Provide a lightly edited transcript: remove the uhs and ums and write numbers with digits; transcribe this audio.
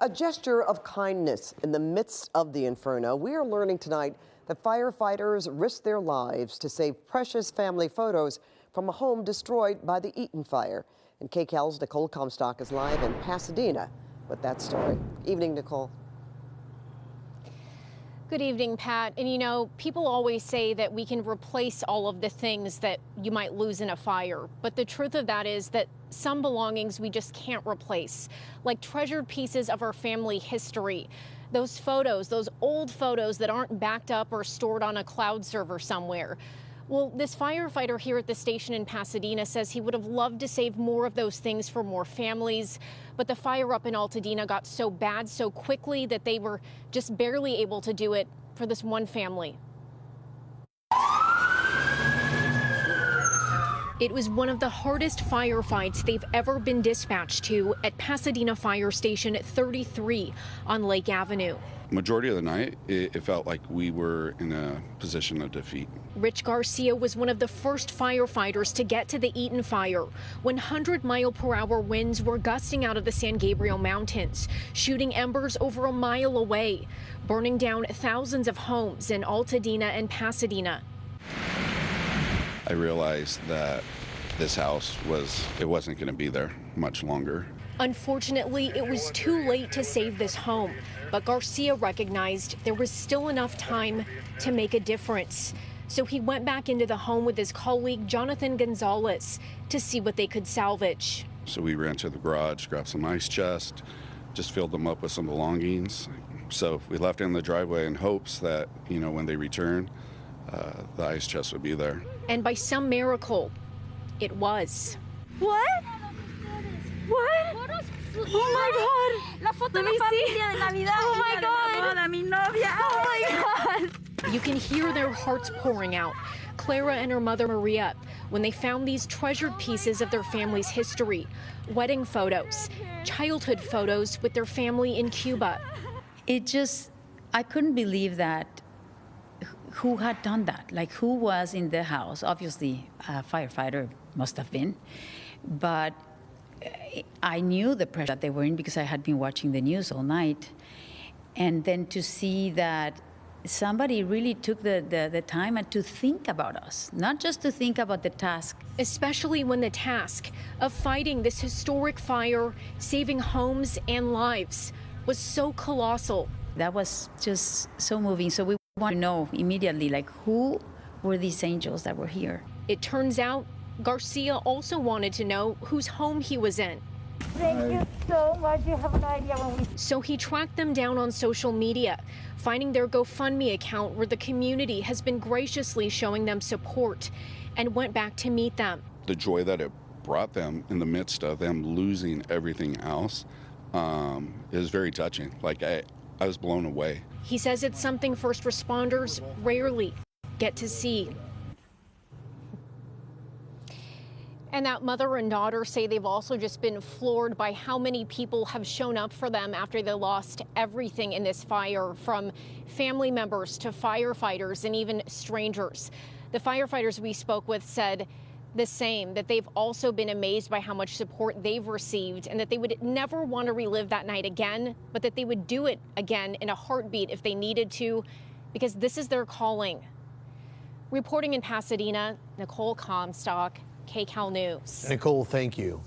A gesture of kindness in the midst of the inferno. We are learning tonight that firefighters risked their lives to save precious family photos from a home destroyed by the Eaton Fire. And KCAL's Nicole Comstock is live in Pasadena with that story. Evening, Nicole. Good evening, Pat. And you know, people always say that we can replace all of the things that you might lose in a fire. But the truth of that is that some belongings we just can't replace, like treasured pieces of our family history. Those photos, those old photos that aren't backed up or stored on a cloud server somewhere. Well, this firefighter here at the station in Pasadena says he would have loved to save more of those things for more families, but the fire up in Altadena got so bad so quickly that they were just barely able to do it for this one family. It was one of the hardest firefights they've ever been dispatched to at Pasadena Fire Station 33 on Lake Avenue. Majority of the night, it felt like we were in a position of defeat. Rich Garcia was one of the first firefighters to get to the Eaton Fire when 100-mile-per-hour winds were gusting out of the San Gabriel Mountains, shooting embers over a mile away, burning down thousands of homes in Altadena and Pasadena. I realized that this house wasn't going to be there much longer. Unfortunately, it was too late to save this home, but Garcia recognized there was still enough time to make a difference. So he went back into the home with his colleague, Jonathan Gonzalez, to see what they could salvage. So we ran to the garage, grabbed some ice chest, just filled them up with some belongings. So we left in the driveway in hopes that, you know, when they return, the ice chest would be there. And by some miracle, it was. What? What? Oh my God! La foto de la familia de Navidad. Oh my God! Mi novia. Oh my God! You can hear their hearts pouring out. Clara and her mother Maria, when they found these treasured pieces of their family's history, wedding photos, childhood photos with their family in Cuba. I couldn't believe that. Who had done that? Like, who was in the house? Obviously, a firefighter must have been, but I knew the pressure that they were in because I had been watching the news all night. And then to see that somebody really took the time and to think about us, not just to think about the task. Especially when the task of fighting this historic fire, saving homes and lives, was so colossal. That was just so moving. So we want to know immediately, like, who were these angels that were here? It turns out Garcia also wanted to know whose home he was in. Thank you so much. You have no idea when we... So he tracked them down on social media, finding their GoFundMe account where the community has been graciously showing them support, and went back to meet them. The joy that it brought them in the midst of them losing everything else is very touching. Like, I was blown away. He says it's something first responders rarely get to see. And that mother and daughter say they've also just been floored by how many people have shown up for them after they lost everything in this fire, from family members to firefighters and even strangers. The firefighters we spoke with said the same, that they've also been amazed by how much support they've received and that they would never want to relive that night again, but that they would do it again in a heartbeat if they needed to, because this is their calling. Reporting in Pasadena, Nicole Comstock, KCAL News. Nicole, thank you.